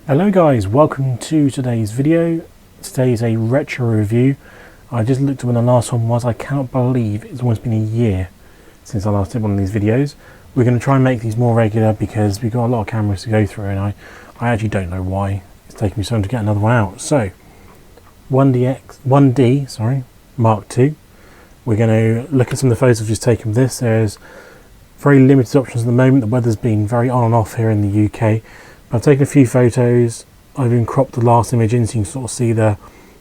Hello guys, welcome to today's video. Today is a retro review. I just looked at when the last one was. I cannot believe it's almost been a year since I last did one of these videos. We're going to try and make these more regular because we've got a lot of cameras to go through and I actually don't know why it's taking me so long to get another one out. So 1D Mark II. We're going to look at some of the photos I've just taken of this. There's very limited options at the moment. The weather's been very on and off here in the UK. I've taken a few photos. I've even cropped the last image in so you can sort of see the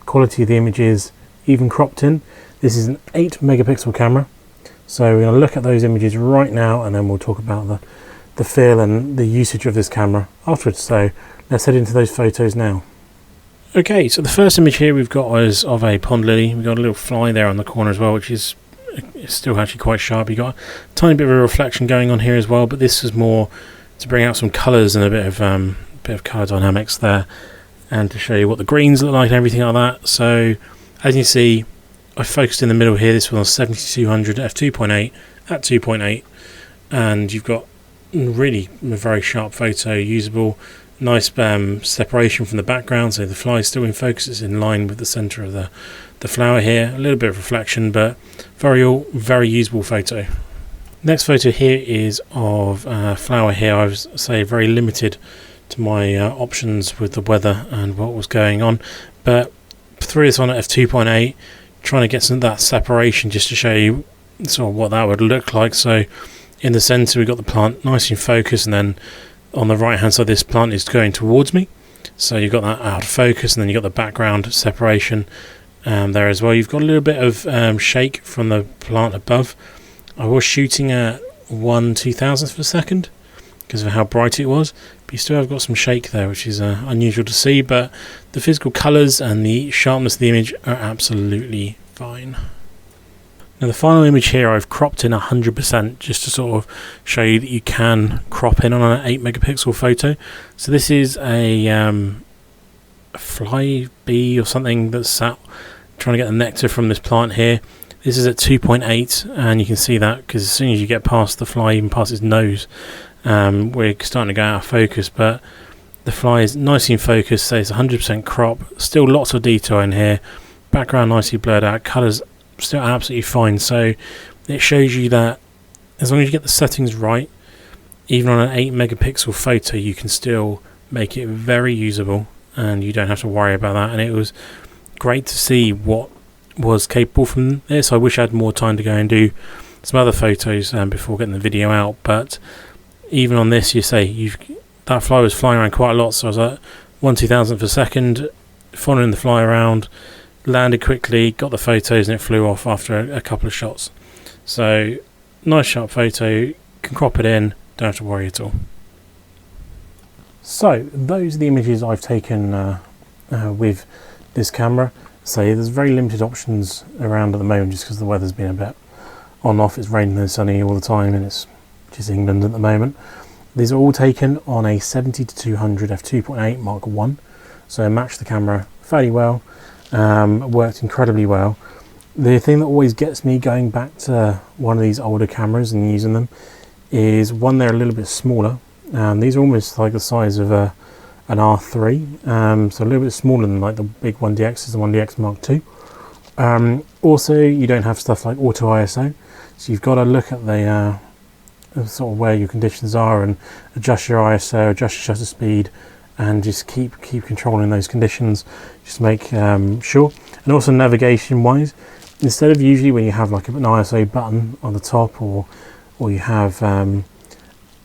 quality of the images even cropped in. This is an 8 megapixel camera. So we're going to look at those images right now and then we'll talk about the feel and the usage of this camera afterwards. So let's head into those photos now. Okay, so the first image here we've got is of a pond lily. We've got a little fly there on the corner as well, which is still actually quite sharp. You've got a tiny bit of a reflection going on here as well, but this is more to bring out some colours and a bit of colour dynamics there, and to show you what the greens look like and everything like that. So as you see, I focused in the middle here. This was on 7200 f2.8 at 2.8, and you've got really a very sharp photo, usable, nice separation from the background, so the fly is still in focus. It's in line with the centre of the flower here. A little bit of reflection, but very usable photo. Next photo here is of flower here. I was very limited to my options with the weather and what was going on, but threw this on at f2.8, trying to get some of that separation just to show you sort of what that would look like. So in the centre we've got the plant nice in focus, and then on the right hand side this plant is going towards me, so you've got that out of focus, and then you've got the background separation there as well. You've got a little bit of shake from the plant above. I was shooting at 1/2000th of a second because of how bright it was, but you still have got some shake there, which is unusual to see, but the physical colours and the sharpness of the image are absolutely fine. Now the final image here I've cropped in 100% just to sort of show you that you can crop in on an 8 megapixel photo. So this is a fly bee or something that's sat trying to get the nectar from this plant here. This is at 2.8, and you can see that because as soon as you get past the fly, even past its nose, we're starting to go out of focus, but the fly is nicely in focus, so it's 100% crop, still lots of detail in here, background nicely blurred out, colours still absolutely fine. So it shows you that as long as you get the settings right, even on an 8 megapixel photo you can still make it very usable and you don't have to worry about that. And it was great to see what was capable from this. I wish I had more time to go and do some other photos before getting the video out, but even on this that fly was flying around quite a lot, so I was at 1/2000th of a second following the fly around, landed quickly, got the photos, and it flew off after a couple of shots. So nice sharp photo, can crop it in, don't have to worry at all. So those are the images I've taken with this camera. So there's very limited options around at the moment just because the weather's been a bit on and off. It's raining and sunny all the time, and it's just England at the moment. These are all taken on a 70-200 f2.8 Mark I, so it matched the camera fairly well, worked incredibly well. The thing that always gets me going back to one of these older cameras and using them is, one, they're a little bit smaller. These are almost like the size of an R3, so a little bit smaller than like the big 1DXs, the 1DX Mark II. Also, you don't have stuff like auto ISO, so you've got to look at the sort of where your conditions are and adjust your ISO, adjust your shutter speed, and just keep controlling those conditions, just make sure. And also navigation wise, instead of usually when you have like an ISO button on the top, or you have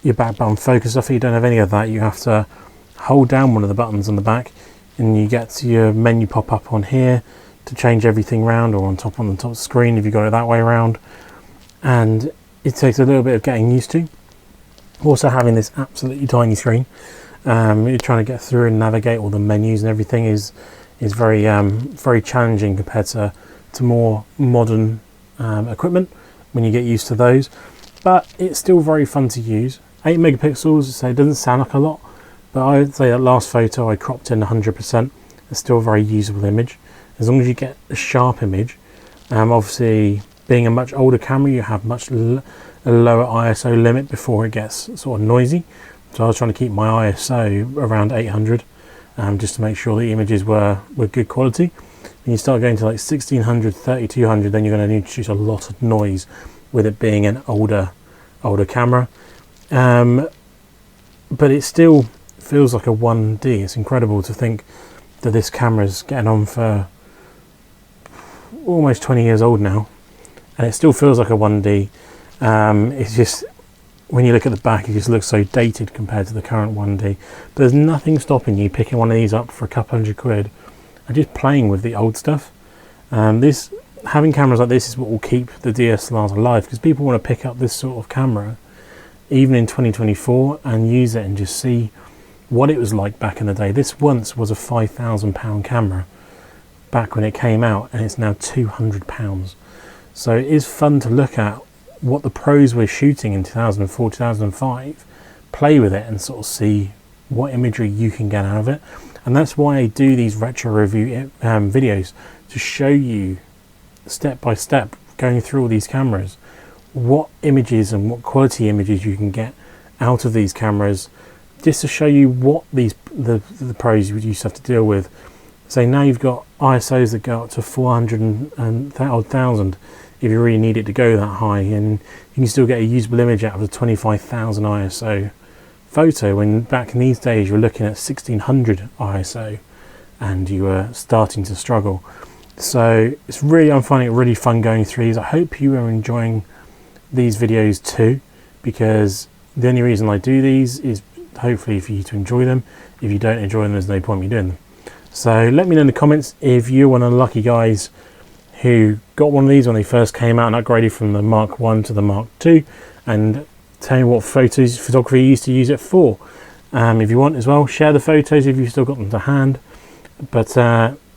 your back button focus stuff, you don't have any of that. You have to hold down one of the buttons on the back and you get to your menu pop up on here to change everything around, or on the top of the screen if you got it that way around, and it takes a little bit of getting used to. Also, having this absolutely tiny screen, you're trying to get through and navigate all the menus and everything is very challenging compared to more modern equipment when you get used to those, but it's still very fun to use. 8 megapixels, so it doesn't sound like a lot, but I would say that last photo I cropped in 100%. It's still a very usable image as long as you get a sharp image. Obviously, being a much older camera, you have a lower ISO limit before it gets sort of noisy. So I was trying to keep my ISO around 800 just to make sure the images were good quality. When you start going to like 1600, 3200, then you're going to introduce a lot of noise with it being an older camera. But it still feels like a 1D. It's incredible to think that this camera's getting on for almost 20 years old now, and it still feels like a 1D. It's just, when you look at the back, it just looks so dated compared to the current 1D. But there's nothing stopping you picking one of these up for a couple £100 and just playing with the old stuff. Having cameras like this is what will keep the DSLRs alive, because people want to pick up this sort of camera even in 2024 and use it and just see what it was like back in the day. This once was a £5,000 camera back when it came out, and it's now £200. So it is fun to look at what the pros were shooting in 2004, 2005, play with it and sort of see what imagery you can get out of it. And that's why I do these retro review videos, to show you step by step, going through all these cameras, what images and what quality images you can get out of these cameras, just to show you what the pros you used to have to deal with. So now you've got ISOs that go up to 400 and 1000 if you really need it to go that high, and you can still get a usable image out of a 25,000 ISO photo, when back in these days you're looking at 1600 ISO and you were starting to struggle. So I'm finding it really fun going through these. I hope you are enjoying these videos too, because the only reason I do these is hopefully for you to enjoy them. If you don't enjoy them, there's no point in me doing them. So let me know in the comments if you're one of the lucky guys who got one of these when they first came out and upgraded from the Mark 1 to the Mark 2, and tell me what photography you used to use it for. If you want as well, share the photos if you've still got them to hand. But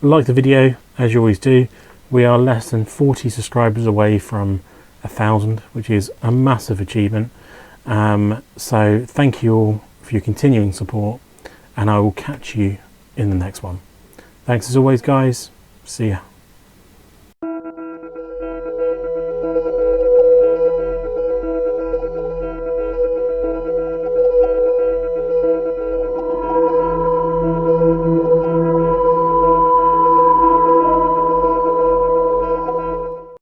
like the video, as you always do. We are less than 40 subscribers away from 1,000, which is a massive achievement. So thank you all for your continuing support, and I will catch you in the next one. Thanks as always, guys. See ya.